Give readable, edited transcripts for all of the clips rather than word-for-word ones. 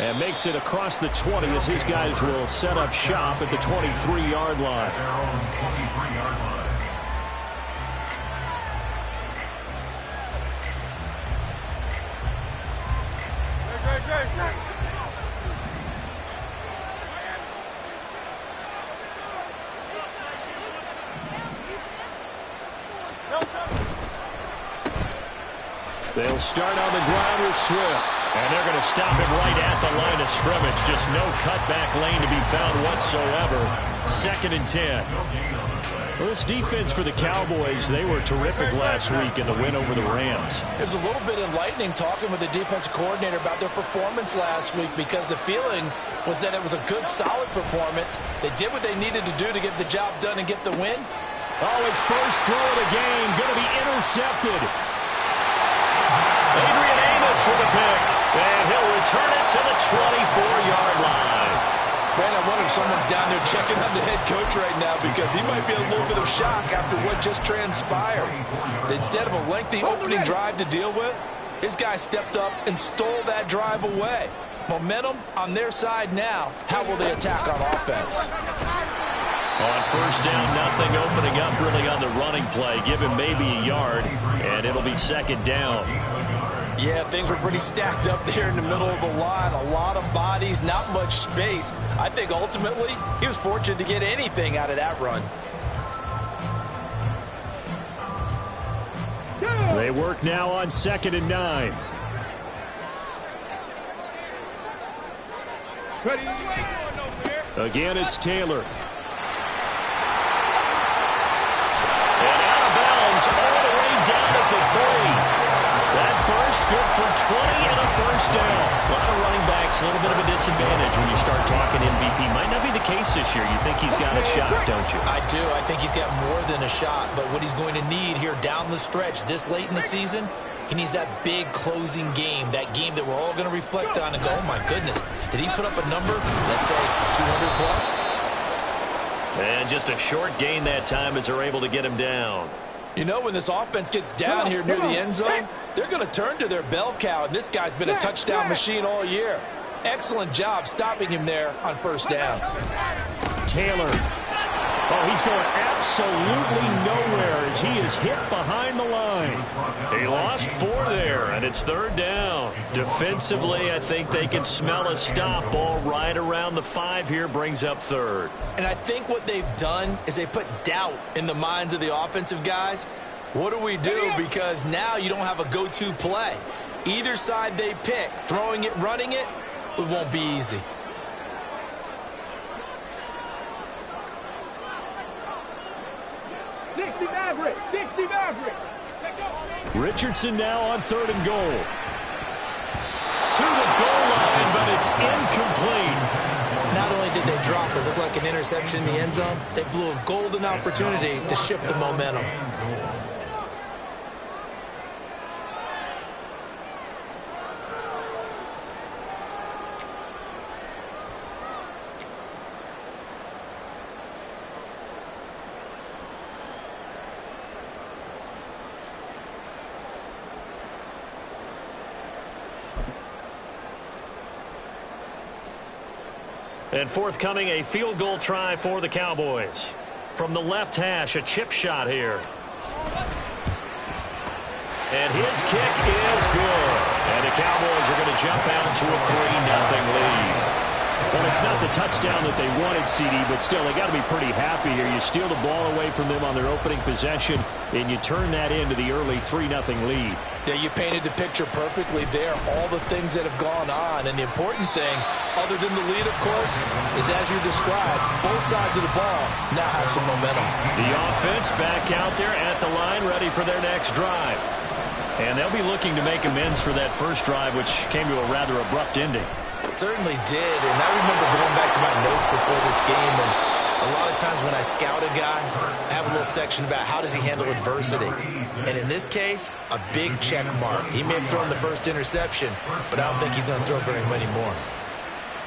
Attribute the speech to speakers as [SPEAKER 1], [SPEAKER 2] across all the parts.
[SPEAKER 1] And makes it across the 20 as his guys will set up shop at the 23-yard line. They'll start on the ground with Swift. And they're going to stop him right at the line of scrimmage. Just no cutback lane to be found whatsoever. 2nd and 10. Well, this defense for the Cowboys, they were terrific last week in the win over the Rams.
[SPEAKER 2] It was a little bit enlightening talking with the defensive coordinator about their performance last week, because the feeling was that it was a good, solid performance. They did what they needed to do to get the job done and get the win.
[SPEAKER 1] Oh, his first throw of the game going to be intercepted. Adrian Amos with a pick, and he'll return it to the 24-yard line.
[SPEAKER 2] Man, I wonder if someone's down there checking on the head coach right now, because he might be a little bit of shock after what just transpired. Instead of a lengthy opening drive to deal with, his guy stepped up and stole that drive away. Momentum on their side now. How will they attack on offense?
[SPEAKER 1] On first down, nothing opening up really on the running play. Give him maybe a yard, and it'll be 2nd down.
[SPEAKER 2] Yeah, things were pretty stacked up there in the middle of the line. A lot of bodies, not much space. I think ultimately he was fortunate to get anything out of that run.
[SPEAKER 1] They work now on 2nd and 9. Again, it's Taylor. And out of bounds all the way down at the 3. That burst good for 20 and a first down. A lot of running backs, a little bit of a disadvantage when you start talking MVP. Might not be the case this year. You think he's got a shot, don't you?
[SPEAKER 2] I do. I think he's got more than a shot. But what he's going to need here down the stretch this late in the season, he needs that big closing game, that game that we're all going to reflect on and go, oh, my goodness, did he put up a number, let's say 200 plus?
[SPEAKER 1] And just a short gain that time as they're able to get him down.
[SPEAKER 2] You know, when this offense gets down here near the end zone, they're going to turn to their bell cow, and this guy's been a touchdown machine all year. Excellent job stopping him there on first down.
[SPEAKER 1] Taylor. Oh, he's going absolutely nowhere as he is hit behind the line. He lost 4 there, and it's 3rd down. Defensively, I think they can smell a stop. Ball right around the 5 here brings up 3rd.
[SPEAKER 2] And I think what they've done is they put doubt in the minds of the offensive guys. What do we do? Because now you don't have a go-to play. Either side they pick, throwing it, running it, it won't be easy.
[SPEAKER 1] Richardson now on 3rd and goal. To the goal line, but it's incomplete.
[SPEAKER 2] Not only did they drop what looked like an interception in the end zone, they blew a golden opportunity to shift the momentum.
[SPEAKER 1] And forthcoming, a field goal try for the Cowboys. From the left hash, a chip shot here. And his kick is good. And the Cowboys are going to jump out to a 3-0 lead. Well, it's not the touchdown that they wanted, CD, but still, they got to be pretty happy here. You steal the ball away from them on their opening possession, and you turn that into the early 3-0 lead.
[SPEAKER 2] Yeah, you painted the picture perfectly there, all the things that have gone on. And the important thing, other than the lead, of course, is as you described, both sides of the ball now have some momentum.
[SPEAKER 1] The offense back out there at the line, ready for their next drive. And they'll be looking to make amends for that first drive, which came to a rather abrupt ending.
[SPEAKER 2] It certainly did, and I remember going back to my notes before this game, and a lot of times when I scout a guy, I have a little section about how does he handle adversity. And in this case, a big check mark. He may have thrown the first interception, but I don't think he's going to throw very many more.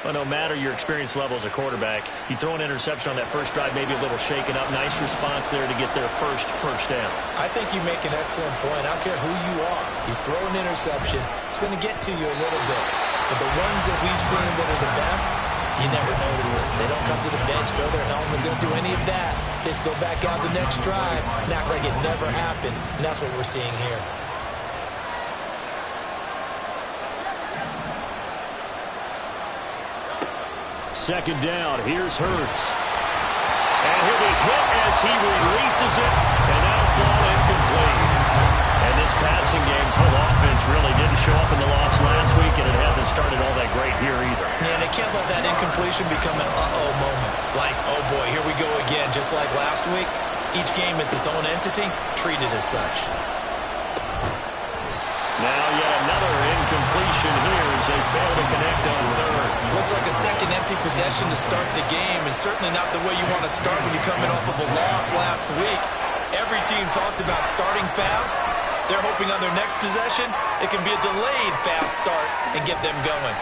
[SPEAKER 1] Well, no matter your experience level as a quarterback, you throw an interception on that first drive, maybe a little shaken up. Nice response there to get their first down.
[SPEAKER 2] I think you make an excellent point. I don't care who you are. You throw an interception, it's going to get to you a little bit. But the ones that we've seen that are the best, you never notice it. They don't come to the bench, throw their helmets, they don't do any of that. They just go back out the next drive and act like it never happened. And that's what we're seeing here.
[SPEAKER 1] Second down, here's Hurts. And he'll be hit as he releases it, and that'll fall incomplete. And this passing game's whole offense really didn't show up in the loss last week, and it hasn't started all that great here either.
[SPEAKER 2] Yeah, and they can't let that incompletion become an uh-oh moment. Like, oh boy, here we go again, just like last week. Each game is its own entity, treated as such.
[SPEAKER 1] Now yet another incompletion here as they fail to connect on third.
[SPEAKER 2] Looks like a second empty possession to start the game, and certainly not the way you want to start when you're coming off of a loss last week. Every team talks about starting fast. They're hoping on their next possession, it can be a delayed fast start and get them going.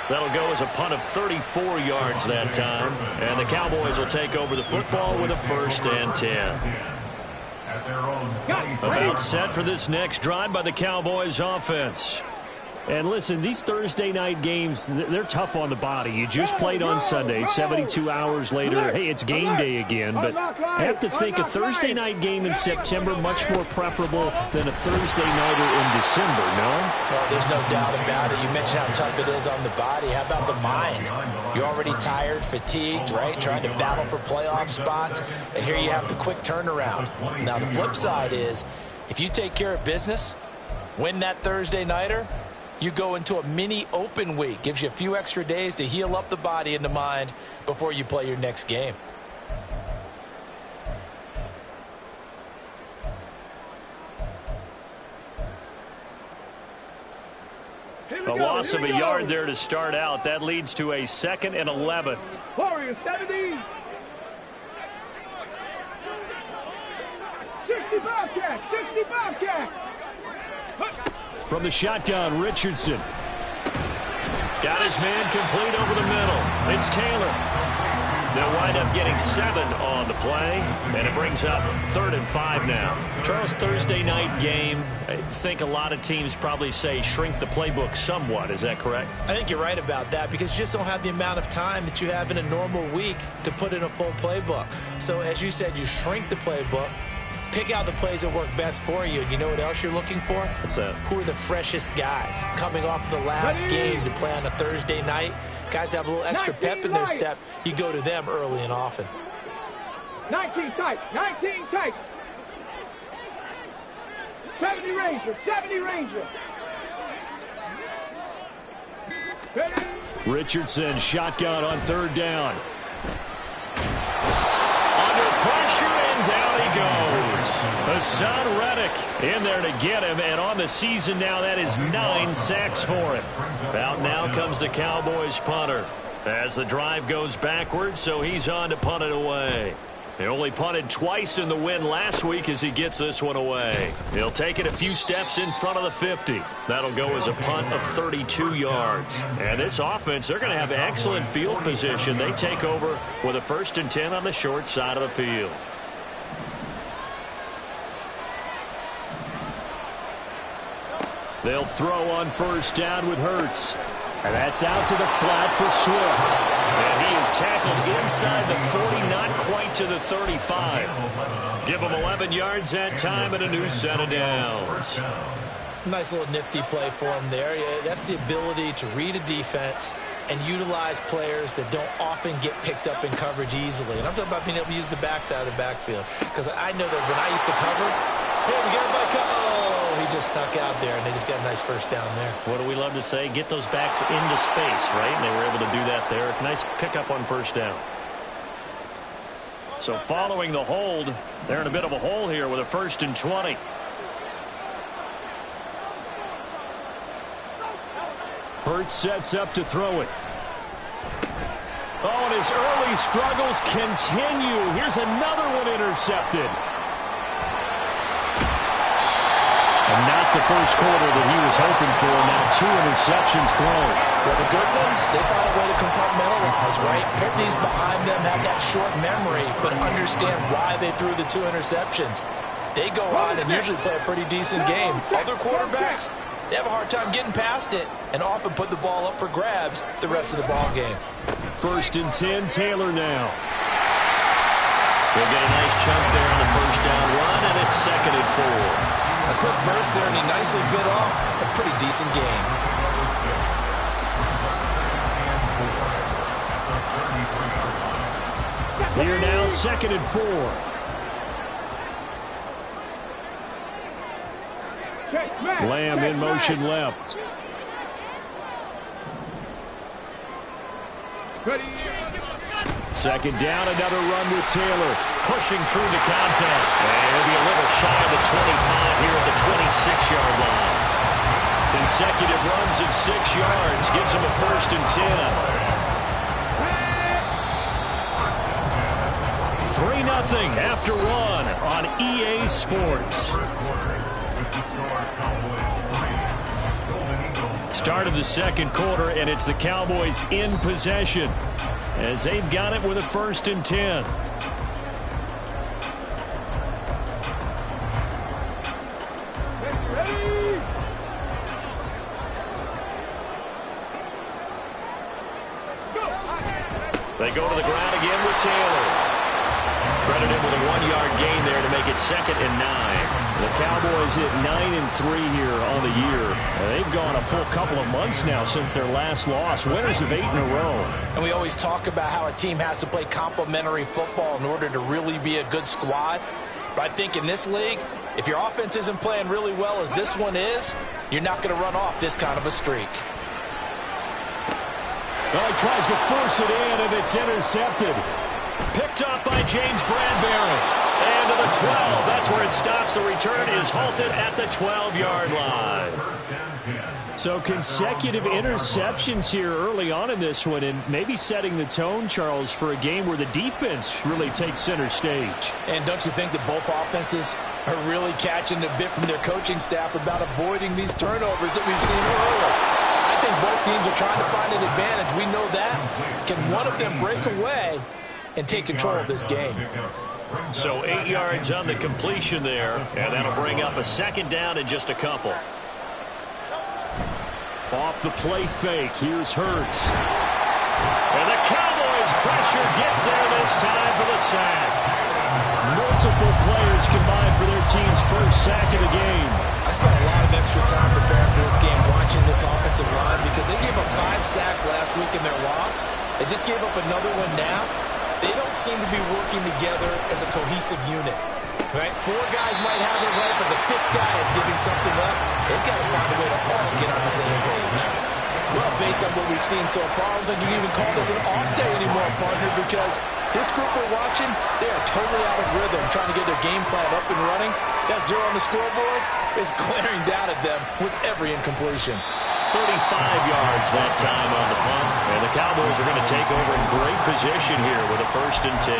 [SPEAKER 1] That'll go as a punt of 34 yards that time, and the Cowboys will take over the football with a 1st and 10. About set for this next drive by the Cowboys offense. And listen, these Thursday night games, they're tough on the body. You just played on Sunday, 72 hours later. Hey, it's game day again, but I have to think a Thursday night game in September much more preferable than a Thursday nighter in December, no?
[SPEAKER 2] Well, there's no doubt about it. You mentioned how tough it is on the body. How about the mind? You're already tired, fatigued, right? Trying to battle for playoff spots, and here you have the quick turnaround. Now, the flip side is, if you take care of business, win that Thursday nighter, you go into a mini open week. Gives you a few extra days to heal up the body and the mind before you play your next game.
[SPEAKER 1] A loss of a yard there to start out. That leads to a 2nd and 11.
[SPEAKER 3] Warriors 70. 60 Bobcat. 60 Bobcat.
[SPEAKER 1] From the shotgun, Richardson. Got his man complete over the middle. It's Taylor. They'll wind up getting 7 on the play, and it brings up 3rd and 5 now. Charles, Thursday night game, I think a lot of teams probably say shrink the playbook somewhat. Is that correct?
[SPEAKER 2] I think you're right about that because you just don't have the amount of time that you have in a normal week to put in a full playbook. So as you said, you shrink the playbook. Pick out the plays that work best for you. And you know what else you're looking for?
[SPEAKER 1] What's that?
[SPEAKER 2] Who are the freshest guys coming off the last game to play on a Thursday night? Guys have a little extra pep in their step. You go to them early and often.
[SPEAKER 3] 19 tight. 19 tight. 70 Ranger. 70 Ranger.
[SPEAKER 1] Richardson, shotgun on 3rd down. Under pressure, and down he goes. Hassan Reddick in there to get him, and on the season now, that is 9 sacks for him. Out now comes the Cowboys punter as the drive goes backwards, so he's on to punt it away. They only punted twice in the win last week as he gets this one away. He'll take it a few steps in front of the 50. That'll go as a punt of 32 yards. And this offense, they're going to have excellent field position. They take over with a 1st and 10 on the short side of the field. They'll throw on 1st down with Hurts. And that's out to the flat for Swift. And he is tackled inside the 40, not quite to the 35. Give him 11 yards that time and a new set of downs.
[SPEAKER 2] Nice little nifty play for him there. Yeah, that's the ability to read a defense and utilize players that don't often get picked up in coverage easily. And I'm talking about being able to use the backside of the backfield. Because I know that when I used to cover, hey, we got a back. Oh, he just snuck out there, and they just got a nice 1st down there.
[SPEAKER 1] What do we love to say? Get those backs into space, right? And they were able to do that there. Nice pickup on 1st down. So following the hold, they're in a bit of a hole here with a 1st and 20. Hurts sets up to throw it. Oh, and his early struggles continue. Here's another one intercepted. And not the first quarter that he was hoping for. Now 2 interceptions thrown.
[SPEAKER 2] Well, the good ones, they found a way to compartmentalize, right? Put these behind them, have that short memory, but understand why they threw the 2 interceptions. They go on and usually play a pretty decent game. Other quarterbacks, they have a hard time getting past it and often put the ball up for grabs the rest of the ball game.
[SPEAKER 1] 1st and 10, Taylor now. They'll get a nice chunk there on the first down run, and it's 2nd and 4.
[SPEAKER 2] A quick burst there, and he nicely bit off a pretty decent gain.
[SPEAKER 1] Here now, 2nd and 4. Lamb in motion left.
[SPEAKER 3] Ready.
[SPEAKER 1] 2nd down, another run with Taylor. Pushing through the contact. And he'll be a little shy of the 25 here at the 26-yard line. Consecutive runs of 6 yards gives him a 1st and 10. 3-0 after 1 on EA Sports. Start of the 2nd quarter, and it's the Cowboys in possession as they've got it with a 1st and 10. They go to the ground again with Taylor. Credited with a 1-yard gain there to make it 2nd and 9. The Cowboys at 9-3 here on the year. They've gone a full couple of months now since their last loss. Winners of 8 in a row.
[SPEAKER 2] And we always talk about how a team has to play complementary football in order to really be a good squad. But I think in this league, if your offense isn't playing really well as this one is, you're not going to run off this kind of a streak.
[SPEAKER 1] Well, he tries to force it in, and it's intercepted. Picked up by James Bradbury. And to the 12. That's where it stops. The return is halted at the 12-yard line. So consecutive interceptions here early on in this one, and maybe setting the tone, Charles, for a game where the defense really takes center stage.
[SPEAKER 2] And don't you think that both offenses are really catching a bit from their coaching staff about avoiding these turnovers that we've seen early? I think both teams are trying to find an advantage. We know that. Can one of them break away and take control of this game?
[SPEAKER 1] So 8 yards on the completion there, and that'll bring up a 2nd down in just a couple. Off the play fake, here's Hurts. And the Cowboys pressure gets there this time for the sack. Multiple players combined for their team's first sack of the game.
[SPEAKER 2] I spent a lot of extra time preparing for this game, watching this offensive line, because they gave up 5 sacks last week in their loss. They just gave up another one now. They don't seem to be working together as a cohesive unit. Right? 4 guys might have it right, but the 5th guy is giving something up. They've got to find a way to all get on the same page. Well, based on what we've seen so far, I don't think you can even call this an off day anymore, partner, because this group we're watching, they are totally out of rhythm, trying to get their game plan up and running. That 0 on the scoreboard is glaring down at them with every incompletion.
[SPEAKER 1] 35 yards that time on the punt. And the Cowboys are going to take over in great position here with a 1st and 10.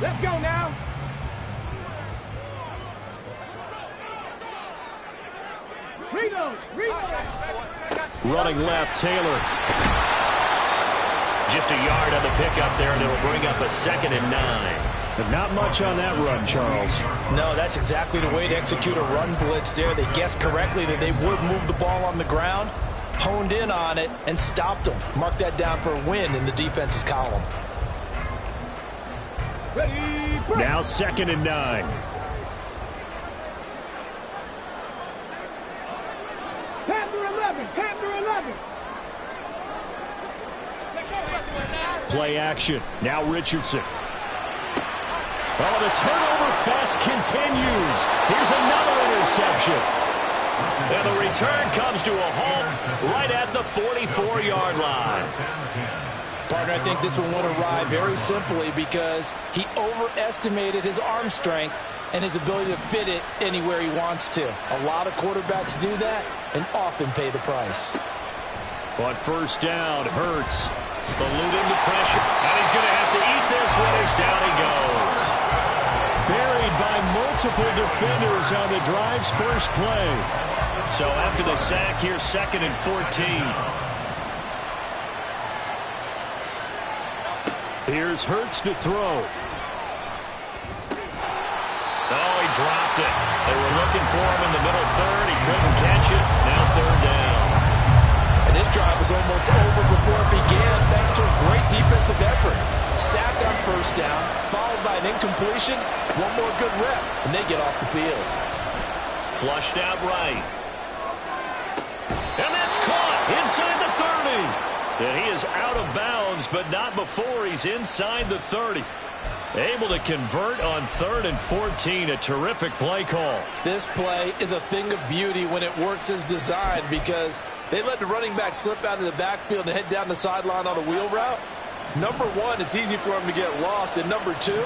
[SPEAKER 3] Let's go now. Reload.
[SPEAKER 1] Running left, Taylor. Just a yard on the pickup there, and it'll bring up a 2nd and 9. But not much on that run, Charles.
[SPEAKER 2] No, that's exactly the way to execute a run blitz there. They guessed correctly that they would move the ball on the ground, honed in on it, and stopped them. Mark that down for a win in the defense's column.
[SPEAKER 3] Ready, break.
[SPEAKER 1] Now 2nd and 9.
[SPEAKER 3] Panther 11. Panther 11.
[SPEAKER 1] Play action. Now Richardson. Oh, the turnover fest continues. Here's another interception. And the return comes to a halt right at the 44-yard line.
[SPEAKER 2] Partner, I think this one won't arrive very simply because he overestimated his arm strength and his ability to fit it anywhere he wants to. A lot of quarterbacks do that and often pay the price.
[SPEAKER 1] But 1st down, Hurts. Eluding the pressure. And he's going to have to eat this one as down he goes. Buried by multiple defenders on the drive's first play. So after the sack, here's 2nd and 14. Here's Hurts to throw. Oh, he dropped it. They were looking for him in the middle third. He couldn't catch it. Now third down.
[SPEAKER 2] And this drive was almost over before it began thanks to a great defensive effort. Sacked on first down, followed by an incompletion. One more good rep, and they get off the field.
[SPEAKER 1] Flushed out right. And that's caught inside the 30. And he is out of bounds, but not before he's inside the 30. Able to convert on 3rd and 14. A terrific play call.
[SPEAKER 2] This play is a thing of beauty when it works as designed because they let the running back slip out of the backfield and head down the sideline on a wheel route. Number one, it's easy for him to get lost. And number two,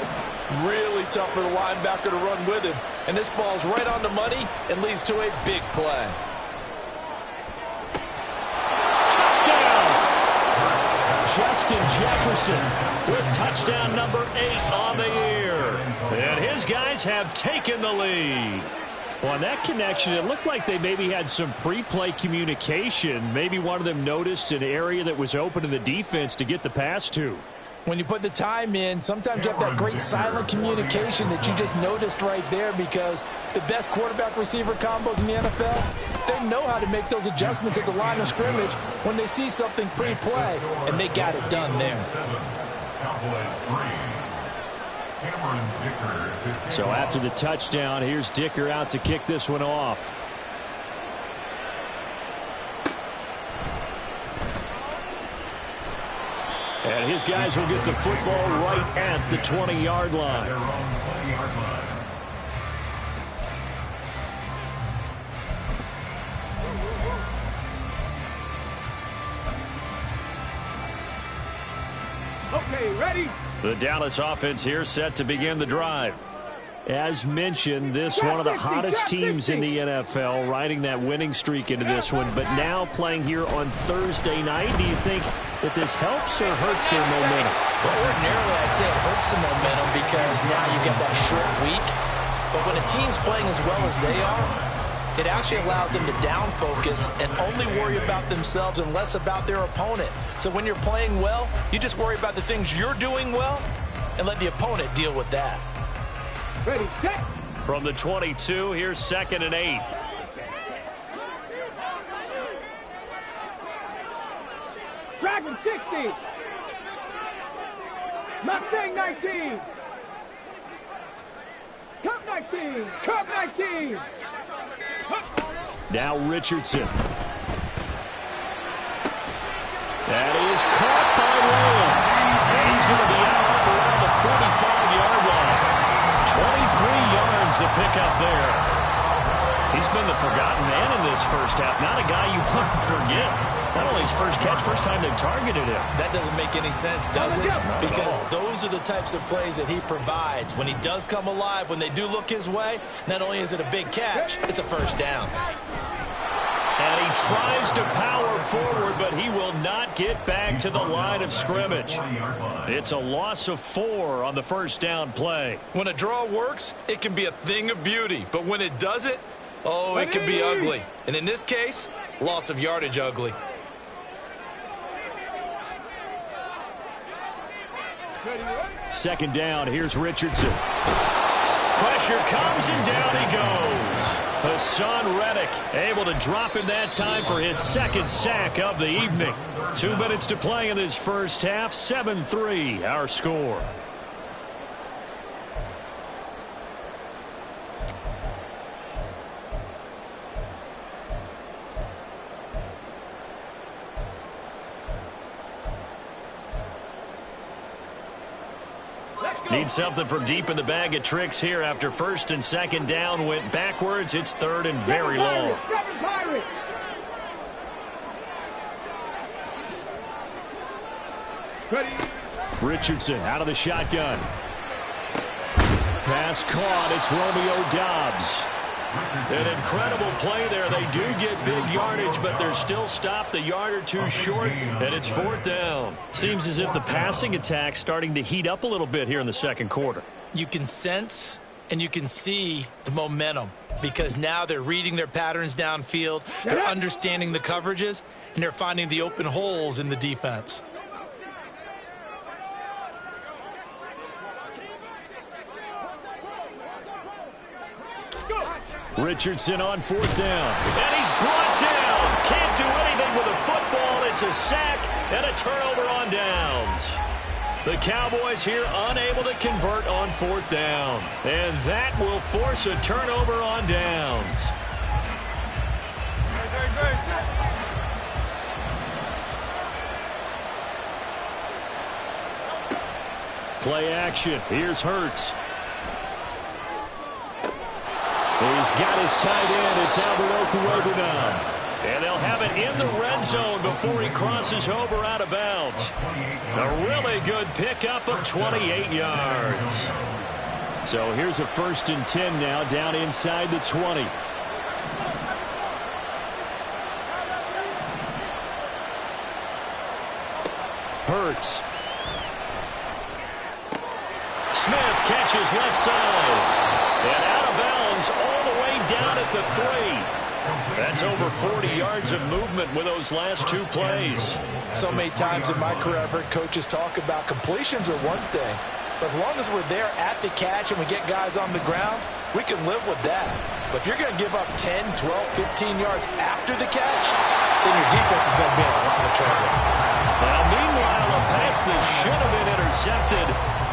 [SPEAKER 2] really tough for the linebacker to run with him. And this ball's right on the money and leads to a big play.
[SPEAKER 1] Justin Jefferson with touchdown number 8 on the year. And his guys have taken the lead. Well, on that connection, it looked like they maybe had some pre-play communication. Maybe one of them noticed an area that was open in the defense to get the pass to.
[SPEAKER 2] When you put the time in, sometimes you have that great silent communication that you just noticed right there because the best quarterback-receiver combos in the NFL, they know how to make those adjustments at the line of scrimmage when they see something pre-play, and they got it done there.
[SPEAKER 1] So after the touchdown, here's Dicker out to kick this one off. And his guys will get the football right at the 20-yard line.
[SPEAKER 3] Okay, ready?
[SPEAKER 1] The Dallas offense here set to begin the drive. As mentioned, this one of the hottest teams in the NFL, riding that winning streak into this one, but now playing here on Thursday night. Do you think that this helps or hurts their momentum?
[SPEAKER 2] Well, ordinarily, I'd say it hurts the momentum because now you get that short week. But when a team's playing as well as they are, it actually allows them to down focus and only worry about themselves and less about their opponent. So when you're playing well, you just worry about the things you're doing well and let the opponent deal with that.
[SPEAKER 3] Ready, set.
[SPEAKER 1] From the 22, here's 2nd and 8.
[SPEAKER 3] Dragon 60. Mustang 19. Cup 19. Cup 19.
[SPEAKER 1] Now Richardson. That is caught by Lamb. And he's going to be out up around the 45-yard line. 23 yards to pick up there. He's been the forgotten man in this first half. Not a guy you want to forget. Not only his first catch, first time they've targeted him.
[SPEAKER 2] That doesn't make any sense, does it? Because those are the types of plays that he provides. When he does come alive, when they do look his way, not only is it a big catch, it's a first down.
[SPEAKER 1] And he tries to power forward, but he will not get back to the line of scrimmage. It's a loss of 4 on the first down play.
[SPEAKER 2] When a draw works, it can be a thing of beauty. But when it doesn't, oh, it can be ugly. And in this case, loss of yardage ugly.
[SPEAKER 1] Second down, here's Richardson. Pressure comes and down he goes. Hassan Reddick able to drop him that time for his 2nd sack of the evening. 2 minutes to play in this first half. 7-3 our score. Need something from deep in the bag of tricks here after 1st and 2nd down went backwards. It's 3rd and very long. Richardson out of the shotgun. Pass caught. It's Romeo Doubs. An incredible play there. They do get big yardage, but they're still stopped a yard or two short, and it's 4th down. Seems as if the passing attack's starting to heat up a little bit here in the second quarter.
[SPEAKER 2] You can sense and you can see the momentum because now they're reading their patterns downfield, they're understanding the coverages, and they're finding the open holes in the defense.
[SPEAKER 1] Richardson on 4th down. And he's brought down. Can't do anything with a football. It's a sack and a turnover on downs. The Cowboys here unable to convert on 4th down. And that will force a turnover on downs. Play action. Here's Hurts. He's got his tight end. It's Albert Okwuegbunam. And they'll have it in the red zone before he crosses over out of bounds. A really good pickup of 28 yards. So here's a 1st and 10 now down inside the 20. Hurts. Smith catches left side. And out of bounds all the way down at the 3. That's over 40 yards of movement with those last 2 plays.
[SPEAKER 2] So many times in my career I've heard coaches talk about completions are one thing. But as long as we're there at the catch and we get guys on the ground, we can live with that. But if you're going to give up 10, 12, 15 yards after the catch, then your defense is going to be in a lot of trouble.
[SPEAKER 1] Now, meanwhile, a pass that should have been intercepted,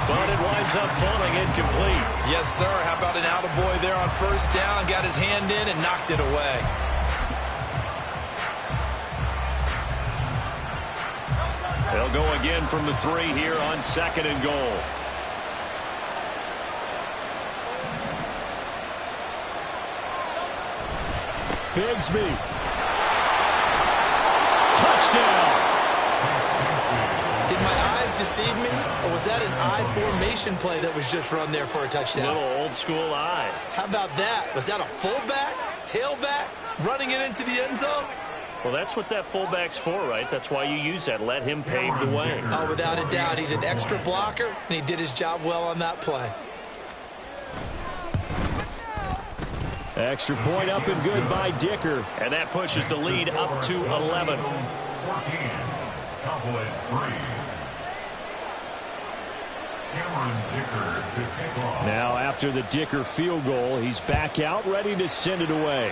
[SPEAKER 1] but it winds up falling incomplete.
[SPEAKER 2] Yes, sir. How about an attaboy there on 1st down? Got his hand in and knocked it away.
[SPEAKER 1] They'll go again from the 3 here on 2nd and goal. Bigsby. Touchdown.
[SPEAKER 4] Did my eyes deceive me, or was that an I formation play that was just run there for a touchdown?
[SPEAKER 1] Little old school eye.
[SPEAKER 4] How about that? Was that a fullback, tailback, running it into the end zone?
[SPEAKER 1] Well, that's what that fullback's for, right? That's why you use that. Let him pave the way.
[SPEAKER 4] Oh, without a doubt. He's an extra blocker, and he did his job well on that play.
[SPEAKER 1] Extra point up and good by Dicker. And that pushes the lead up to 11.
[SPEAKER 5] 14, Cowboys 3. Cameron Dicker to take off.
[SPEAKER 1] Now after the Dicker field goal, he's back out ready to send it away.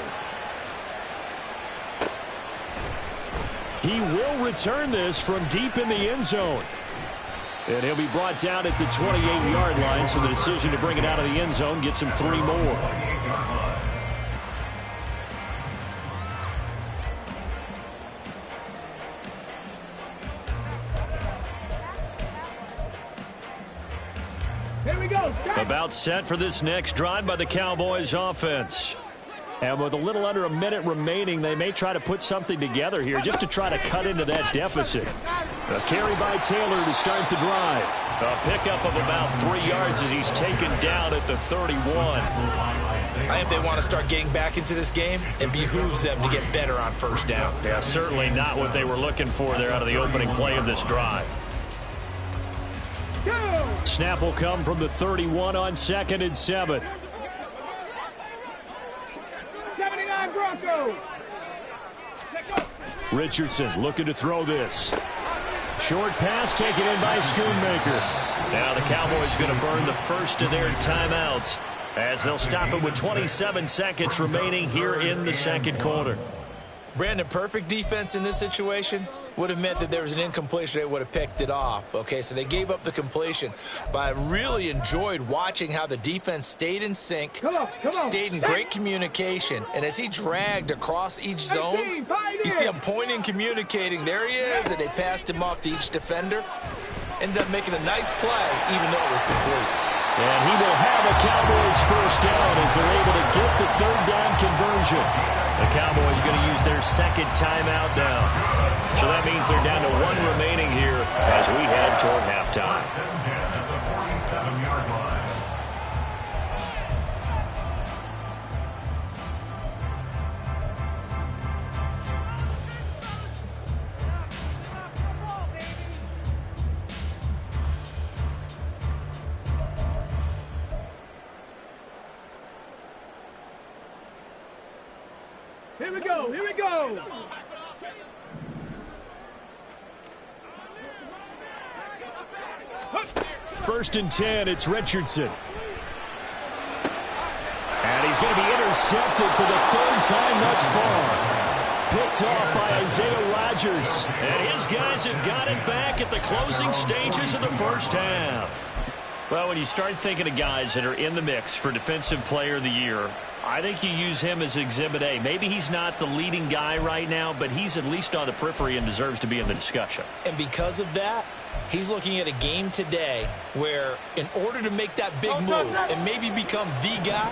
[SPEAKER 1] He will return this from deep in the end zone. And he'll be brought down at the 28-yard line, so the decision to bring it out of the end zone gets him 3 more.
[SPEAKER 3] Here we go.
[SPEAKER 1] About set for this next drive by the Cowboys offense. And with a little under a minute remaining, they may try to put something together here just to try to cut into that deficit. A carry by Taylor to start the drive. A pickup of about 3 yards as he's taken down at the 31.
[SPEAKER 2] I think they want to start getting back into this game, and behooves them to get better on 1st down.
[SPEAKER 1] Yeah, certainly not what they were looking for there out of the opening play of this drive. Snap will come from the 31 on 2nd and 7.
[SPEAKER 3] 79 Broncos.
[SPEAKER 1] Richardson looking to throw this. Short pass taken in by Schoonmaker. Now the Cowboys going to burn the first of their timeouts as they'll stop it with 27 seconds remaining here in the 2nd quarter.
[SPEAKER 2] Brandon, perfect defense in this situation would have meant that there was an incompletion. They would have picked it off. Okay, so they gave up the completion. But I really enjoyed watching how the defense stayed in sync, stayed in great communication. And as he dragged across each zone, you see him pointing, communicating. There he is, and they passed him off to each defender. Ended up making a nice play, even though it was complete.
[SPEAKER 1] And he will have a Cowboys 1st down as they're able to get the 3rd down conversion. The Cowboys going to use their 2nd timeout now. So that means they're down to 1 remaining here as we head toward halftime.
[SPEAKER 5] At the 47-yard line.
[SPEAKER 3] Here we go. Here we go.
[SPEAKER 1] First and 10, it's Richardson. And he's going to be intercepted for the third time thus far. Picked off by Isaiah Rodgers. And his guys have got it back at the closing stages of the first half. Well, when you start thinking of guys that are in the mix for Defensive Player of the Year, I think you use him as Exhibit A. Maybe he's not the leading guy right now, but he's at least on the periphery and deserves to be in the discussion.
[SPEAKER 4] And because of that, he's looking at a game today where in order to make that big move and maybe become the guy,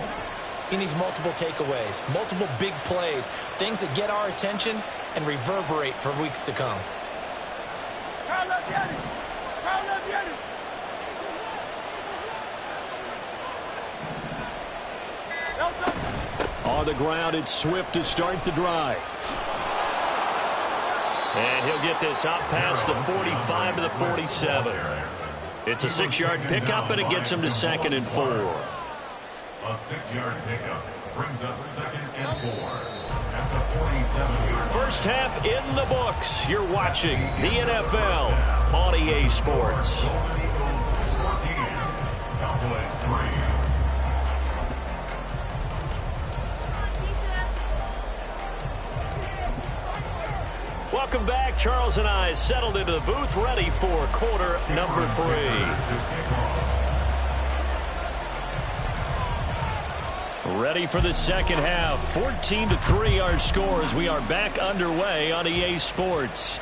[SPEAKER 4] he needs multiple takeaways, multiple big plays, things that get our attention and reverberate for weeks to come.
[SPEAKER 1] On the ground, it's Swift to start the drive. And he'll get this out past the 45 to the 47. It's a 6-yard pickup, and it gets him to 2nd and 4.
[SPEAKER 5] A 6-yard pickup brings up 2nd and 4 at the 47-yard.
[SPEAKER 1] First half in the books. You're watching the NFL on EA Sports.
[SPEAKER 5] Golden Eagles 14, Cowboys 3.
[SPEAKER 1] Welcome back. Charles and I settled into the booth, ready for quarter number 3. Ready for the second half. 14-3 our score as we are back underway on EA Sports.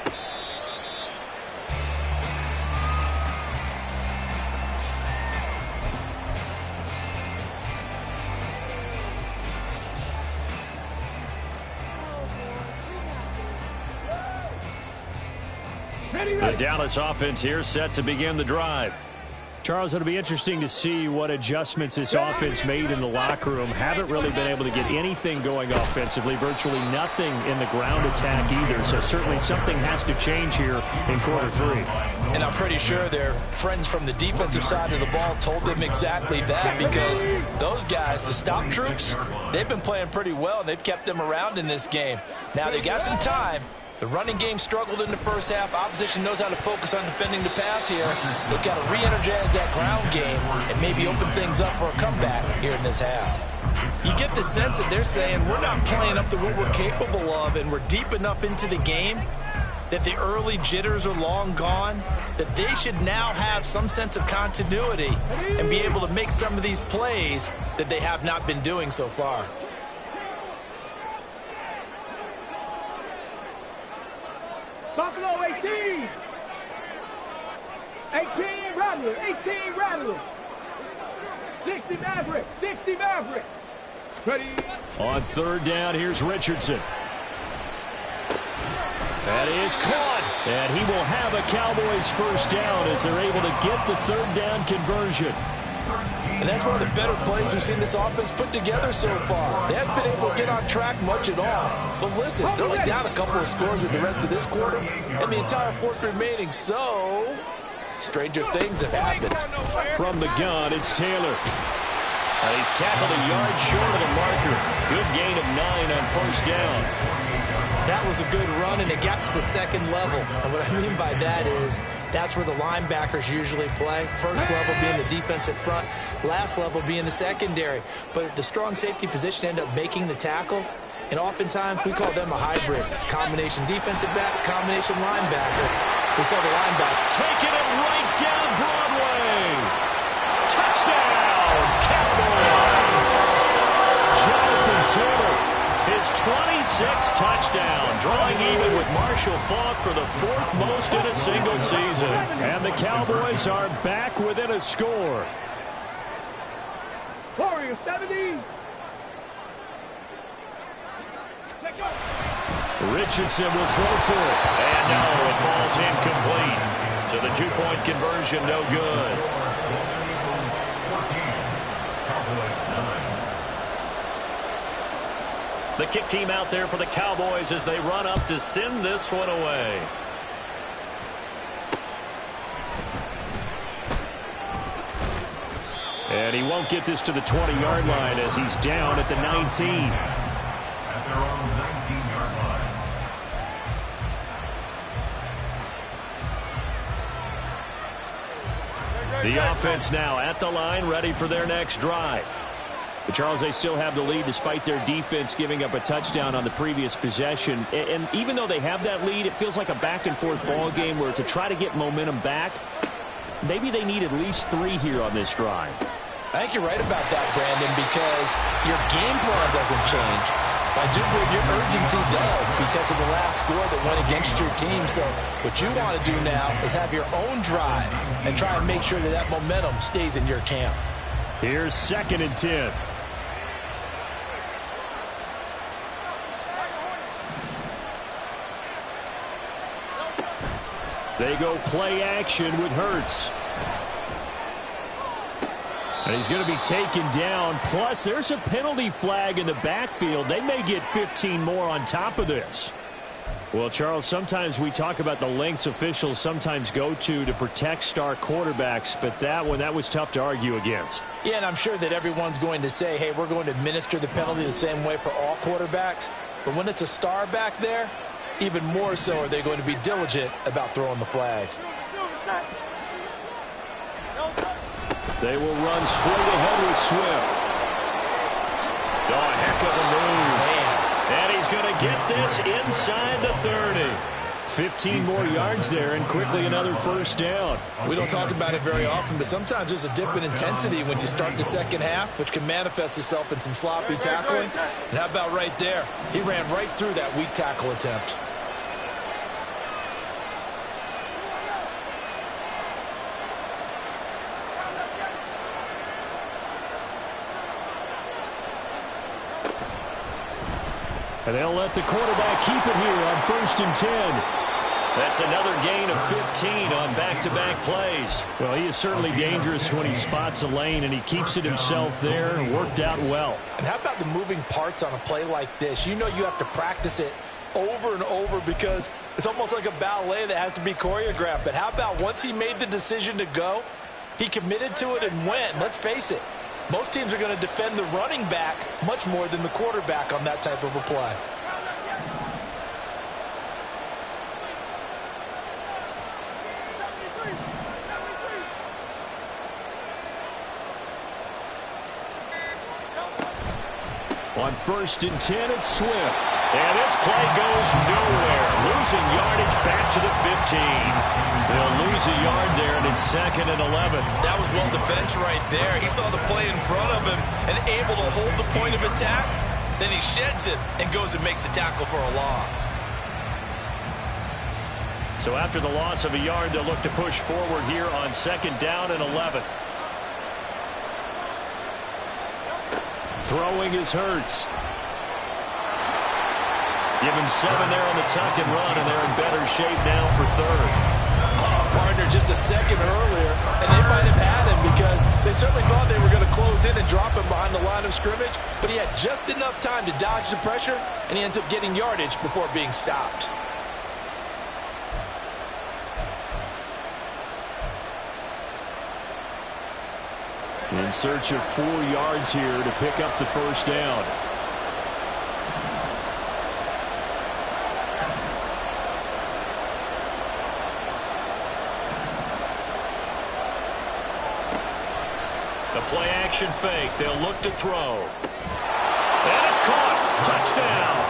[SPEAKER 1] The Dallas offense here set to begin the drive. Charles, it'll be interesting to see what adjustments this offense made in the locker room. Haven't really been able to get anything going offensively, virtually nothing in the ground attack either. So certainly something has to change here in quarter 3.
[SPEAKER 2] And I'm pretty sure their friends from the defensive side of the ball told them exactly that, because those guys, the stop troops, they've been playing pretty well, and they've kept them around in this game. Now they got some time. The running game struggled in the first half. Opposition knows how to focus on defending the pass here. They've got to re-energize that ground game and maybe open things up for a comeback here in this half.
[SPEAKER 4] You get the sense that they're saying we're not playing up to what we're capable of, and we're deep enough into the game that the early jitters are long gone, that they should now have some sense of continuity and be able to make some of these plays that they have not been doing so far.
[SPEAKER 3] Buffalo 18. 18 Rattler. 18 Rattler. 60 Maverick. 60 Maverick. Ready.
[SPEAKER 1] On third down, here's Richardson. That is caught. And he will have a Cowboys first down as they're able to get the third down conversion.
[SPEAKER 2] And that's one of the better plays we've seen this offense put together so far. They haven't been able to get on track much at all. But listen, they're only down a couple of scores with the rest of this quarter and the entire fourth remaining. So, stranger things have happened.
[SPEAKER 1] From the gun, it's Taylor. He's tackled a yard short of the marker. Good gain of 9 on first down.
[SPEAKER 4] That was a good run, and it got to the second level. And what I mean by that is that's where the linebackers usually play. First level being the defensive front, last level being the secondary. But the strong safety position ended up making the tackle, and oftentimes we call them a hybrid. Combination defensive back, combination linebacker. We saw the linebacker
[SPEAKER 1] taking it right down Broadway. Touchdown, Cowboys. Jonathan Taylor. His 26th touchdown, drawing even with Marshall Faulk for the 4th most in a single season. And the Cowboys are back within a score.
[SPEAKER 3] Warriors 70.
[SPEAKER 1] Richardson will throw for it. And no, it falls incomplete. So the 2-point conversion no good. The kick team out there for the Cowboys as they run up to send this one away. And he won't get this to the 20-yard line as he's down at the 19.
[SPEAKER 5] At their own 19-yard line.
[SPEAKER 1] The offense now at the line, ready for their next drive. But Charles, they still have the lead despite their defense giving up a touchdown on the previous possession. And even though they have that lead, it feels like a back-and-forth ball game where to try to get momentum back, maybe they need at least 3 here on this drive.
[SPEAKER 4] I think you're right about that, Brandon, because your game plan doesn't change. I do believe your urgency does because of the last score that went against your team. So what you want to do now is have your own drive and try and make sure that that momentum stays in your camp.
[SPEAKER 1] Here's 2nd and 10. They go play action with Hurts. And he's going to be taken down. Plus, there's a penalty flag in the backfield. They may get 15 more on top of this. Well, Charles, sometimes we talk about the lengths officials sometimes go to protect star quarterbacks, but that was tough to argue against.
[SPEAKER 4] Yeah, and I'm sure that everyone's going to say, hey, we're going to administer the penalty the same way for all quarterbacks. But when it's a star back there, even more so are they going to be diligent about throwing the flag.
[SPEAKER 1] They will run straight ahead with Swift. Oh, a heck of a move.
[SPEAKER 4] Man.
[SPEAKER 1] And he's going to get this inside the 30. 15 more yards there and quickly another first down.
[SPEAKER 4] We don't talk about it very often, but sometimes there's a dip in intensity when you start the second half, which can manifest itself in some sloppy tackling. And how about right there? He ran right through that weak tackle attempt.
[SPEAKER 1] And they'll let the quarterback keep it here on 1st and 10. That's another gain of 15 on back-to-back plays. Well, he is certainly dangerous when he spots a lane, and he keeps it himself there. Worked out well.
[SPEAKER 4] And how about the moving parts on a play like this? You know you have to practice it over and over because it's almost like a ballet that has to be choreographed. But how about once he made the decision to go, he committed to it and went. Let's face it. Most teams are going to defend the running back much more than the quarterback on that type of a play.
[SPEAKER 1] On 1st and 10, it's Swift. And this play goes nowhere. Losing yardage back to the 15. They'll lose a yard there, and it's 2nd and 11.
[SPEAKER 6] That was well defense right there. He saw the play in front of him and able to hold the point of attack. Then he sheds it and goes and makes a tackle for a loss.
[SPEAKER 1] So after the loss of a yard, they'll look to push forward here on 2nd down and 11. Throwing is Hurts. Give him 7 there on the tuck and run, and they're in better shape now for 3rd.
[SPEAKER 4] Oh, partner, just a second earlier, and they might have had him because they certainly thought they were going to close in and drop him behind the line of scrimmage, but he had just enough time to dodge the pressure, and he ends up getting yardage before being stopped.
[SPEAKER 1] In search of 4 yards here to pick up the first down. The play action fake. They'll look to throw. And it's caught. Touchdown.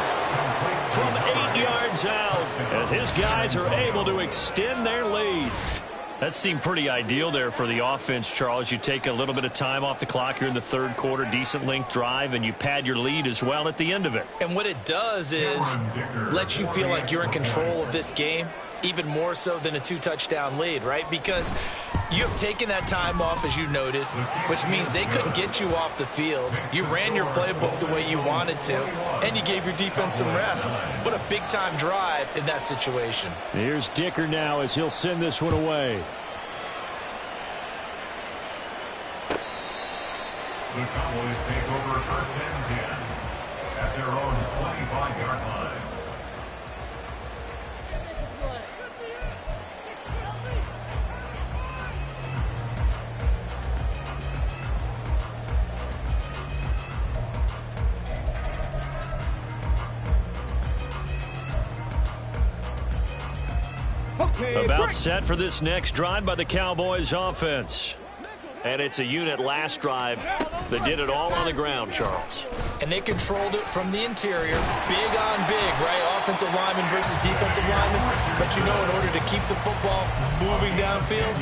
[SPEAKER 1] From 8 yards out as his guys are able to extend their lead. That seemed pretty ideal there for the offense, Charles. You take a little bit of time off the clock here in the 3rd quarter, decent length drive, and you pad your lead as well at the end of it.
[SPEAKER 4] And what it does is let you feel like you're in control of this game, even more so than a 2-touchdown lead, right? Because you have taken that time off, as you noted, which means they couldn't get you off the field. You ran your playbook the way you wanted to, and you gave your defense some rest. What a big-time drive in that situation.
[SPEAKER 1] Here's Dicker now as he'll send this one away.
[SPEAKER 5] The Cowboys take over 1st and 10 at their own 25-yard line. About set for this next drive by the Cowboys offense.
[SPEAKER 1] And it's a unit last drive that did it all on the ground, Charles.
[SPEAKER 4] And they controlled it from the interior, big on big, right? Offensive lineman versus defensive lineman. But you know, in order to keep the football moving downfield,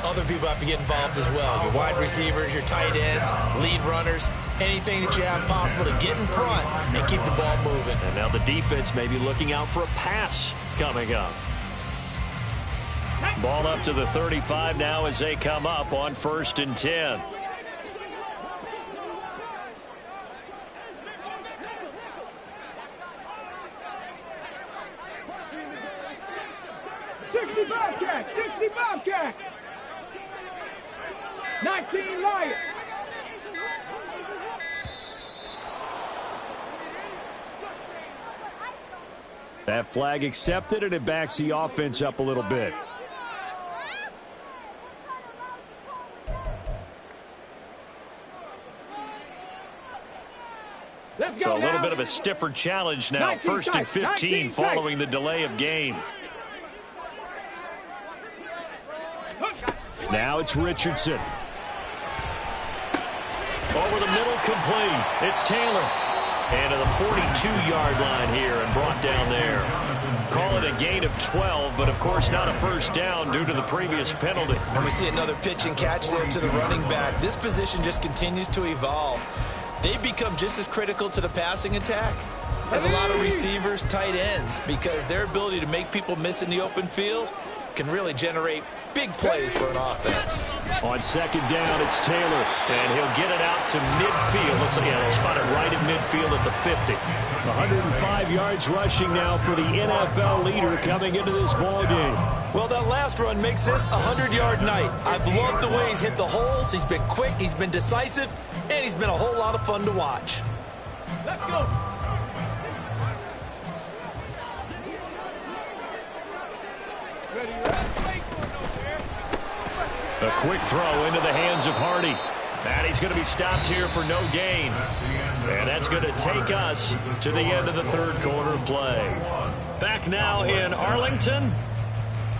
[SPEAKER 4] other people have to get involved as well. Your wide receivers, your tight ends, lead runners, anything that you have possible to get in front and keep the ball moving.
[SPEAKER 1] And now the defense may be looking out for a pass coming up. Ball up to the 35 now as they come up on 1st and 10.
[SPEAKER 3] Bobcat, 60 Bobcat. 19 Lions.
[SPEAKER 1] That flag accepted, and it backs the offense up a little bit. So a little bit of a stiffer challenge now. 1st and 15 following the delay of game. Now it's Richardson. Over the middle, complete. It's Taylor. And to the 42-yard line here and brought down there. Call it a gain of 12, but of course not a first down due to the previous penalty.
[SPEAKER 4] And we see another pitch and catch there to the running back. This position just continues to evolve. They become just as critical to the passing attack as a lot of receivers, tight ends, because their ability to make people miss in the open field can really generate big plays for an offense.
[SPEAKER 1] On 2nd down, it's Taylor, and he'll get it out to midfield. Let's see, he'll spot it right at midfield at the 50. 105 yards rushing now for the NFL leader coming into this ball game.
[SPEAKER 4] Well, that last run makes this a 100-yard night. I've loved the way he's hit the holes. He's been quick, he's been decisive, and he's been a whole lot of fun to watch.
[SPEAKER 3] Let's go.
[SPEAKER 1] A quick throw into the hands of Hardy. And he's going to be stopped here for no gain. And that's going to take us to the end of the 3rd quarter play. Back now in Arlington.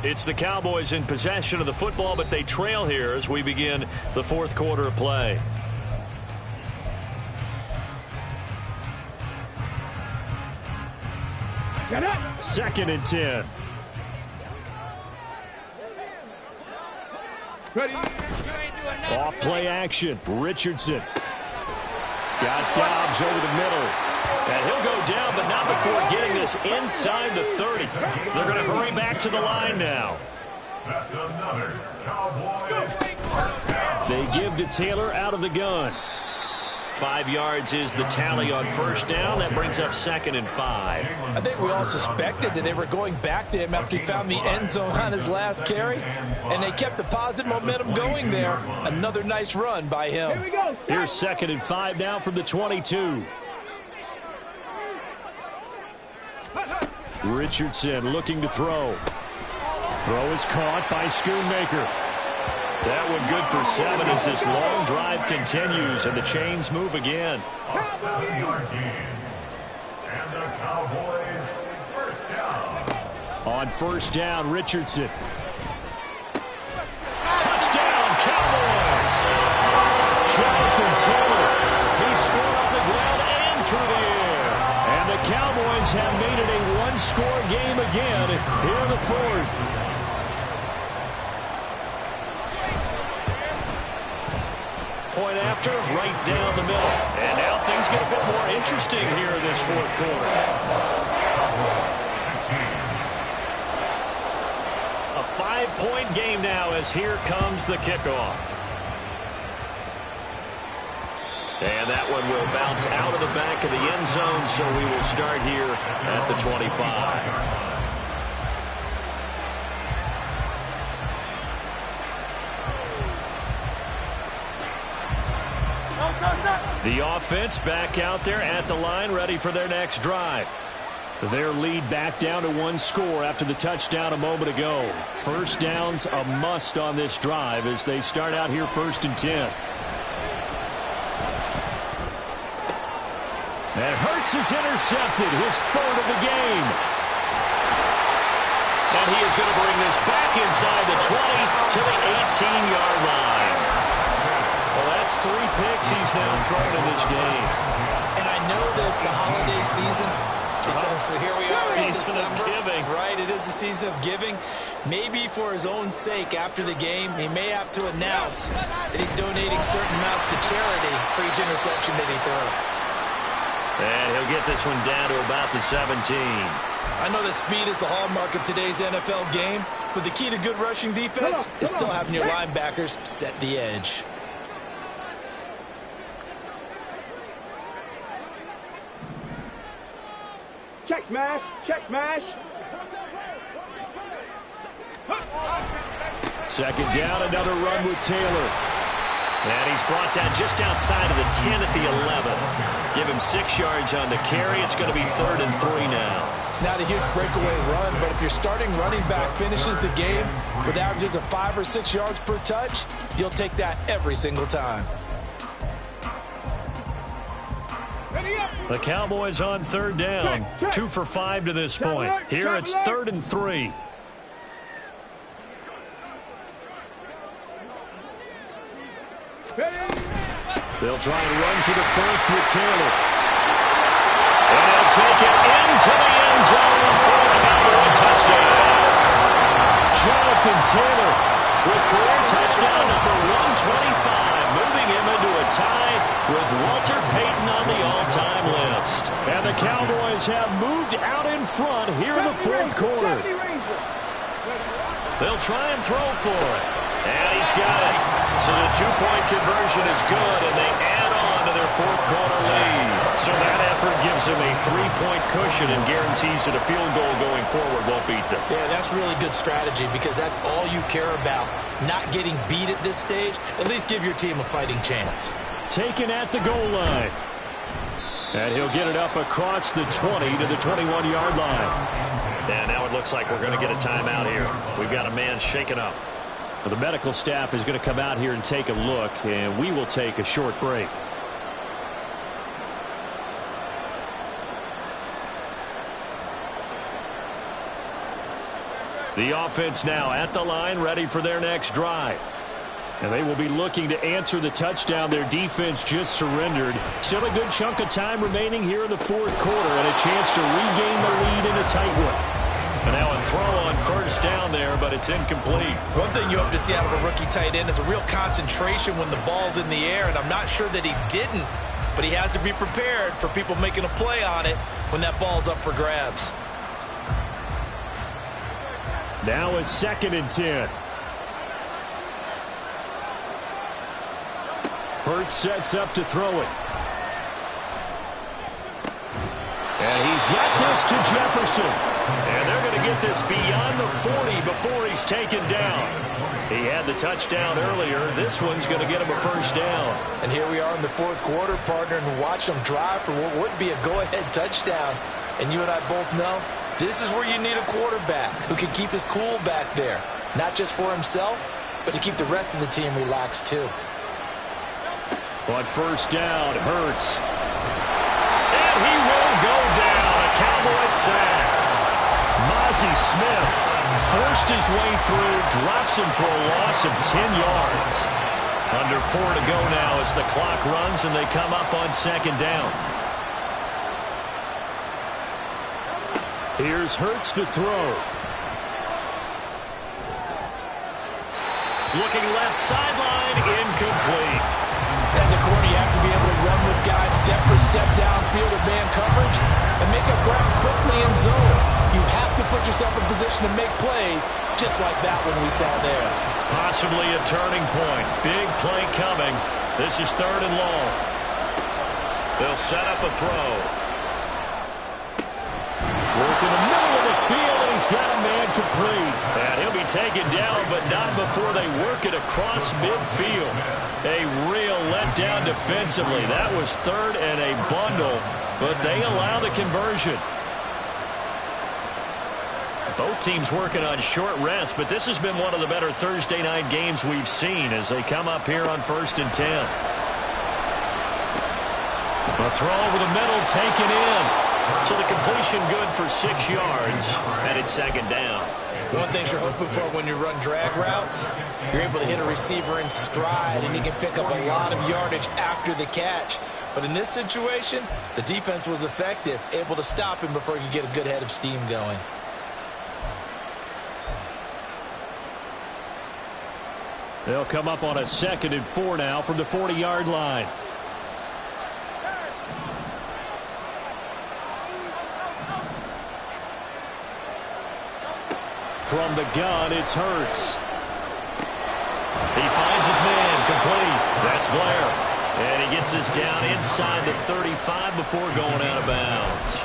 [SPEAKER 1] It's the Cowboys in possession of the football, but they trail here as we begin the 4th quarter of play.
[SPEAKER 3] Get up.
[SPEAKER 1] 2nd and 10.
[SPEAKER 3] Ready.
[SPEAKER 1] Off play action. Richardson. Got Dobbs over the middle. And he'll go down, but not before getting this inside the 30. They're going to hurry back to the line now.
[SPEAKER 5] That's another Cowboys first down.
[SPEAKER 1] They give to Taylor out of the gun. 5 yards is the tally on 1st down. That brings up 2nd and 5.
[SPEAKER 2] I think we all suspected that they were going back to him after he found the end zone on his last carry, and they kept the positive momentum going there. Another nice run by him.
[SPEAKER 3] Here we go.
[SPEAKER 1] Here's 2nd and 5 now from the 22. Richardson looking to throw. Throw is caught by Schoonmaker. That one good for 7 as this long drive continues and the chains move again.
[SPEAKER 5] A 7-yard gain. And the Cowboys first down.
[SPEAKER 1] On 1st down, Richardson. Touchdown, Cowboys! Jonathan Taylor. He scored on the ground and through the air. And the Cowboys have made it a one-score game again here in the 4th. Point after, right down the middle. And now things get a bit more interesting here in this 4th quarter. A 5-point game now as here comes the kickoff. And that one will bounce out of the back of the end zone, so we will start here at the 25. The offense back out there at the line, ready for their next drive. Their lead back down to 1 score after the touchdown a moment ago. 1st down's a must on this drive as they start out here 1st and 10. And Hurts is intercepted, his 3rd of the game. And he is going to bring this back inside the 20 to the 18-yard line. thrown in this game.
[SPEAKER 4] And I know this, the holiday season, because here we are in
[SPEAKER 1] Season of
[SPEAKER 4] December.
[SPEAKER 1] giving.
[SPEAKER 4] Right, it is the season of giving. Maybe for his own sake, after the game, he may have to announce that he's donating certain amounts to charity for each interception that he throws.
[SPEAKER 1] And he'll get this one down to about the 17.
[SPEAKER 6] I know that speed is the hallmark of today's NFL game, but the key to good rushing defense is still having your linebackers set the edge.
[SPEAKER 3] Check smash. Check smash.
[SPEAKER 1] Second down, another run with Taylor. And he's brought down just outside of the 10 at the 11. Give him 6 yards on the carry. It's going to be 3rd and 3 now.
[SPEAKER 2] It's not a huge breakaway run, but if your starting running back finishes the game with averages of 5 or 6 yards per touch, you'll take that every single time.
[SPEAKER 1] The Cowboys on 3rd down. 2 for 5 to this point. Here it's 3rd and 3. They'll try and run for the first with Taylor. And he'll take it into the end zone for a Cowboy touchdown. Jonathan Taylor with career touchdown number 125, moving him into a tie with Walter Payton on the all-time list. And the Cowboys have moved out in front here in the 4th quarter. They'll try and throw for it. And he's got it. So the 2-point conversion is good, and they add on to their 4th quarter lead. So that effort gives them a 3-point cushion and guarantees that a field goal going forward won't beat them.
[SPEAKER 4] Yeah, that's really good strategy because that's all you care about. Not getting beat at this stage. At least give your team a fighting chance.
[SPEAKER 1] Taken at the goal line. And he'll get it up across the 20 to the 21-yard line. And now it looks like we're going to get a timeout here. We've got a man shaken up. Well, the medical staff is going to come out here and take a look, and we will take a short break. The offense now at the line, ready for their next drive. And they will be looking to answer the touchdown their defense just surrendered. Still a good chunk of time remaining here in the 4th quarter and a chance to regain the lead in a tight one. And now a throw on 1st down there, but it's incomplete.
[SPEAKER 6] One thing you hope to see out of a rookie tight end is a real concentration when the ball's in the air, and I'm not sure that he didn't, but he has to be prepared for people making a play on it when that ball's up for grabs.
[SPEAKER 1] Now a 2nd and 10. Hurts sets up to throw it. And he's got this to Jefferson. And they're going to get this beyond the 40 before he's taken down. He had the touchdown earlier. This one's going to get him a 1st down.
[SPEAKER 2] And here we are in the 4th quarter, partner, and watch them drive for what would be a go-ahead touchdown. And you and I both know this is where you need a quarterback who can keep his cool back there. Not just for himself, but to keep the rest of the team relaxed too.
[SPEAKER 1] On 1st down, Hurts. And he will go down. A Cowboy sack. Mozzie Smith forced his way through, drops him for a loss of 10 yards. Under 4 to go now as the clock runs and they come up on 2nd down. Here's Hurts to throw. Looking left sideline, incomplete.
[SPEAKER 2] As a corner, you have to be able to run with guys step for step downfield with man coverage and make up ground quickly in zone. You have to put yourself in position to make plays, just like that one we saw there.
[SPEAKER 1] Possibly a turning point. Big play coming. This is 3rd and long. They'll set up a throw. Work in the middle of the field, and he's got a man complete. And he'll be taken down, but not before they work it across midfield. A real letdown defensively. That was 3rd and a bundle, but they allow the conversion. Both teams working on short rest, but this has been one of the better Thursday night games we've seen as they come up here on 1st and 10. A throw over the middle, taken in. So the completion good for 6 yards, and it's second down.
[SPEAKER 4] One thing you're hoping for when you run drag routes, you're able to hit a receiver in stride, and he can pick up a lot of yardage after the catch. But in this situation, the defense was effective, able to stop him before he could get a good head of steam going.
[SPEAKER 1] They'll come up on a 2nd and 4 now from the 40-yard line. From the gun, it's Hurts. He finds his man, complete. That's Blair. And he gets us down inside the 35 before going out of bounds.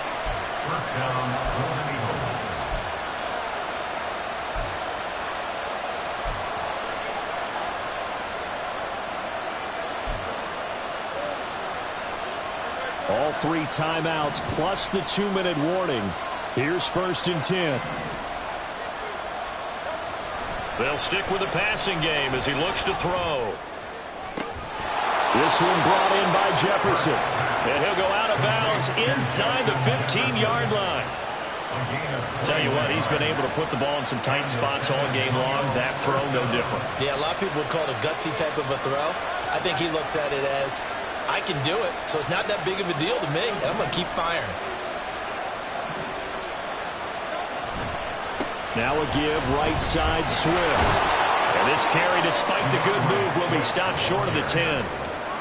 [SPEAKER 5] First down, Golden Eagles.
[SPEAKER 1] All 3 timeouts plus the 2-minute warning. Here's 1st and 10. They'll stick with the passing game as he looks to throw. This one brought in by Jefferson. And he'll go out of bounds inside the 15-yard line. Tell you what, he's been able to put the ball in some tight spots all game long. That throw, no different.
[SPEAKER 4] Yeah, a lot of people would call it a gutsy type of a throw. I think he looks at it as, I can do it, so it's not that big of a deal to me, and I'm going to keep firing.
[SPEAKER 1] Now a give right side Swift. And this carry, despite the good move, will be stopped short of the 10.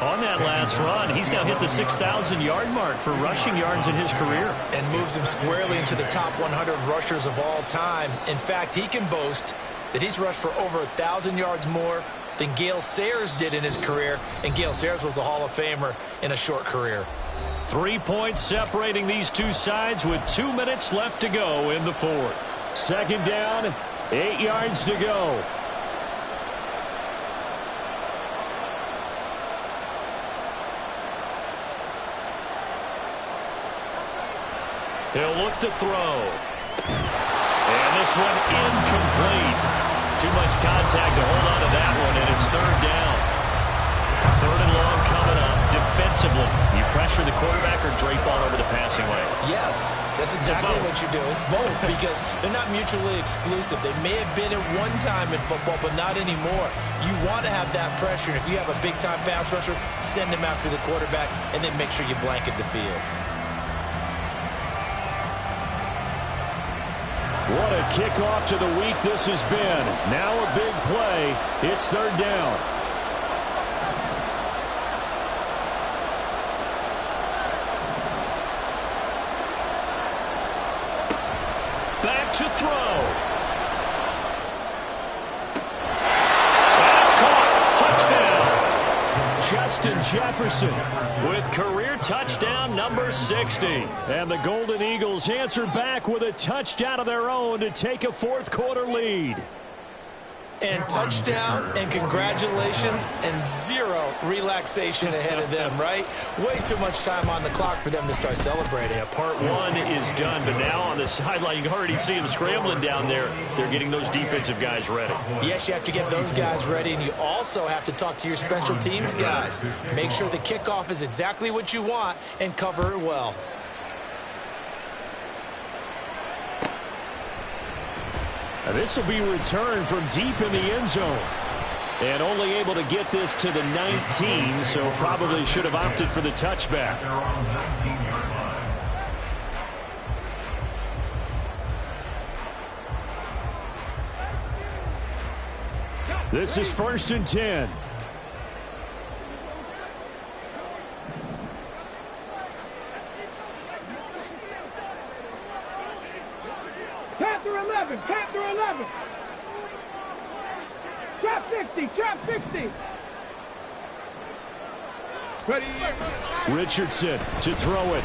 [SPEAKER 1] On that last run, he's now hit the 6,000-yard mark for rushing yards in his career.
[SPEAKER 4] And moves him squarely into the top 100 rushers of all time. In fact, he can boast that he's rushed for over 1,000 yards more than Gale Sayers did in his career. And Gale Sayers was a Hall of Famer in a short career.
[SPEAKER 1] 3 points separating these two sides with 2 minutes left to go in the 4th. 2nd down, 8 yards to go. He'll look to throw. And this one incomplete. Too much contact to hold on to that one, and it's 3rd down. 3rd and long coming up. Defensively, you pressure the quarterback or drape all over the passing lane?
[SPEAKER 4] Yes, that's exactly what you do. It's both because they're not mutually exclusive. They may have been at one time in football, but not anymore. You want to have that pressure. If you have a big-time pass rusher, send him after the quarterback, and then make sure you blanket the field.
[SPEAKER 1] What a kickoff to the week this has been. Now a big play. It's 3rd down. Back to throw. That's caught. Touchdown. Justin Jefferson with career touchdown number 60. And the Golden Eagles answer back with a touchdown of their own to take a 4th quarter lead.
[SPEAKER 4] And touchdown, and congratulations, and 0 relaxation ahead of them, right? Way too much time on the clock for them to start celebrating.
[SPEAKER 1] Yeah, part 1 is done, but now on the sideline, you can already see them scrambling down there. They're getting those defensive guys ready.
[SPEAKER 4] Yes, you have to get those guys ready, and you also have to talk to your special teams guys. Make sure the kickoff is exactly what you want and cover it well.
[SPEAKER 1] This will be returned from deep in the end zone. And only able to get this to the 19, so probably should have opted for the touchback.
[SPEAKER 5] They're on the 19-yard line.
[SPEAKER 1] This is 1st and 10.
[SPEAKER 3] Panther 11, Panther 11. Trap 60, trap 60. Ready.
[SPEAKER 1] Richardson to throw it.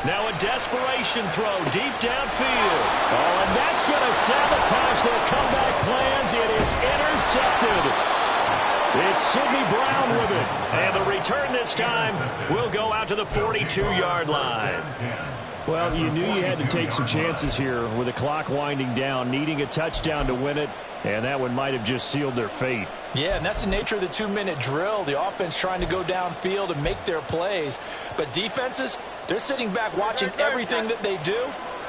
[SPEAKER 1] Now a desperation throw deep downfield. Oh, and that's going to sabotage their comeback plans. It is intercepted. It's Sidney Brown with it. And the return this time will go out to the 42-yard line. Well, you knew you had to take some chances here with the clock winding down, needing a touchdown to win it, and that one might have just sealed their fate.
[SPEAKER 4] Yeah, and that's the nature of the 2-minute drill. The offense trying to go downfield and make their plays. But defenses, they're sitting back watching everything that they do,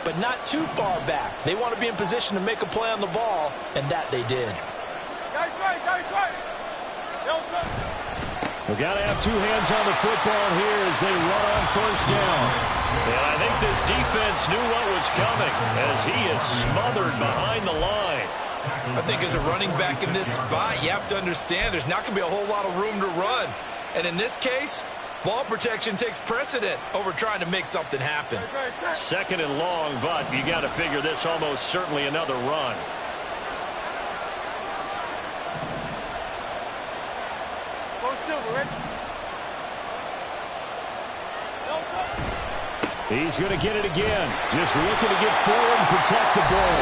[SPEAKER 4] but not too far back. They want to be in position to make a play on the ball, and that they did.
[SPEAKER 1] We've got to have two hands on the football here as they run on first down.
[SPEAKER 7] And I think this defense knew what was coming as he is smothered behind the line.
[SPEAKER 6] I think as a running back in this spot, you have to understand there's not going to be a whole lot of room to run. And in this case, ball protection takes precedent over trying to make something happen.
[SPEAKER 7] Second and long, but you got to figure this almost certainly another run.
[SPEAKER 1] He's going to get it again. Just looking to get forward and protect the ball.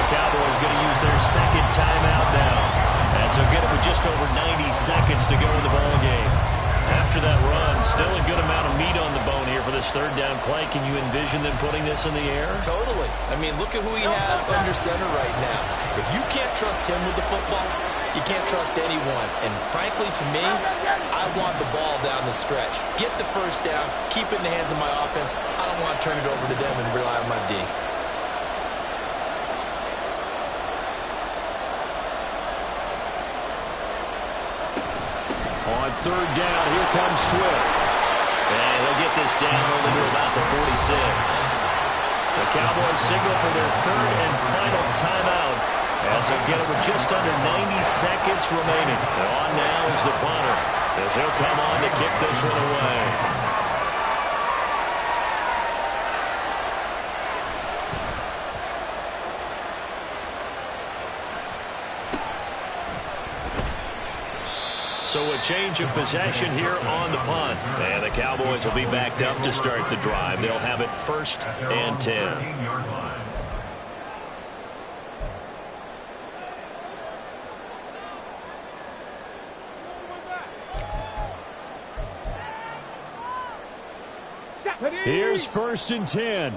[SPEAKER 7] The Cowboys going to use their second timeout now, as they'll get it with just over 90 seconds to go in the ball game. After that run, still a good amount of meat on the bone here for this third down play. Can you envision them putting this in the air?
[SPEAKER 4] Totally. I mean, look at who he has under center right now. If you can't trust him with the football, you can't trust anyone. And frankly, to me, I want the ball down the stretch. Get the first down, keep it in the hands of my offense. I don't want to turn it over to them and rely on my D.
[SPEAKER 1] On third down, here comes Swift.
[SPEAKER 7] And he'll get this down over to about the 46. The Cowboys signal for their third and final timeout, as they'll get it with just under 90 seconds remaining. And on now is the punter, as he'll come on to kick this one away. So a change of possession here on the punt. And the Cowboys will be backed up to start the drive. They'll have it first and 10.
[SPEAKER 1] Here's first and 10.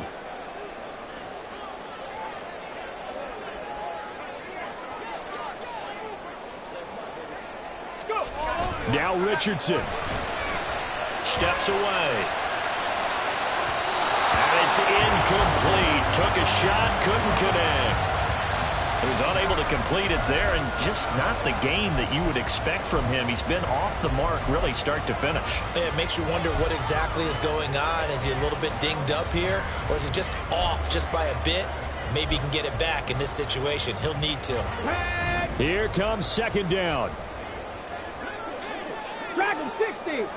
[SPEAKER 1] Now Richardson.
[SPEAKER 7] Steps away. And it's incomplete. Took a shot, couldn't connect. He was unable to complete it there, and just not the game that you would expect from him. He's been off the mark really start to finish.
[SPEAKER 4] It makes you wonder what exactly is going on. Is he a little bit dinged up here, or is he just off just by a bit? Maybe he can get it back in this situation. He'll need to.
[SPEAKER 1] Here comes second down.
[SPEAKER 3] Dragon 60.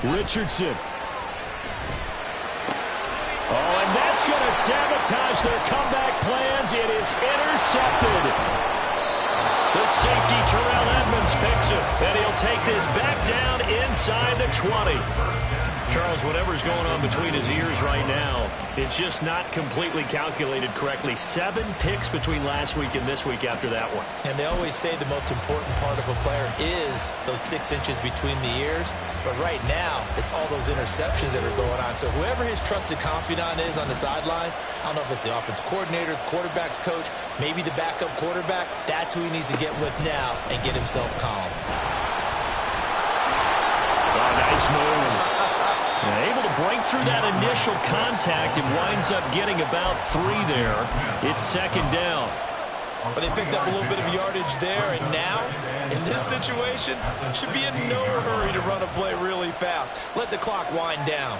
[SPEAKER 1] Richardson. Oh, and that's going to sabotage their comeback plans. It is intercepted. The safety, Terrell Edmonds, picks it, and he'll take this back down inside the 20. Charles, whatever's going on between his ears right now, it's just not completely calculated correctly. 7 picks between last week and this week after that one.
[SPEAKER 4] And they always say the most important part of a player is those 6 inches between the ears. But right now, it's all those interceptions that are going on. So whoever his trusted confidant is on the sidelines, I don't know if it's the offensive coordinator, the quarterback's coach, maybe the backup quarterback, that's who he needs to get with now and get himself calm.
[SPEAKER 7] Oh, nice move. Able to break through that initial contact and winds up getting about 3 there. It's second down.
[SPEAKER 4] But they picked up a little bit of yardage there, and now, in this situation, should be in no hurry to run a play really fast. Let the clock wind down.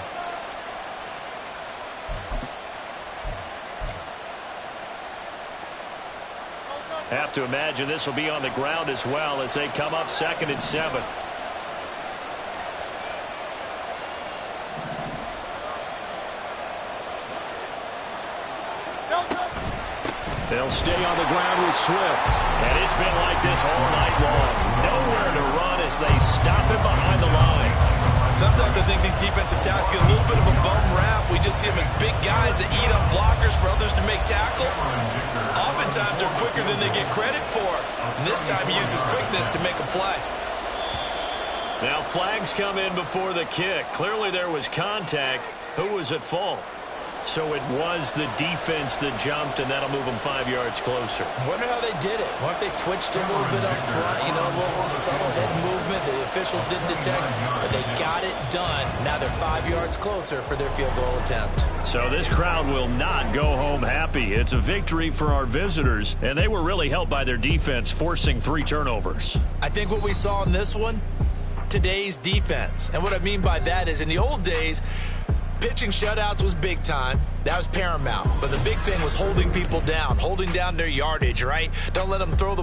[SPEAKER 7] Have to imagine this will be on the ground as well as they come up second and 7.
[SPEAKER 1] They'll stay on the ground with Swift.
[SPEAKER 7] And it's been like this all night long. Nowhere to run as they stop him behind the line.
[SPEAKER 6] Sometimes I think these defensive tackles get a little bit of a bum rap. We just see them as big guys that eat up blockers for others to make tackles. Oftentimes they're quicker than they get credit for. And this time he uses quickness to make a play.
[SPEAKER 1] Now flags come in before the kick. Clearly there was contact. Who was at fault? So it was the defense that jumped, and that'll move them 5 yards closer.
[SPEAKER 4] I wonder how they did it. What if they twitched a little bit up front, you know, a little subtle head movement the officials didn't detect, but they got it done. Now they're 5 yards closer for their field goal attempt.
[SPEAKER 1] So this crowd will not go home happy. It's a victory for our visitors, and they were really helped by their defense forcing 3 turnovers.
[SPEAKER 4] I think what we saw in this one, today's defense. And what I mean by that is in the old days, pitching shutouts was big time. That was paramount. But the big thing was holding people down, holding down their yardage, right? Don't let them throw the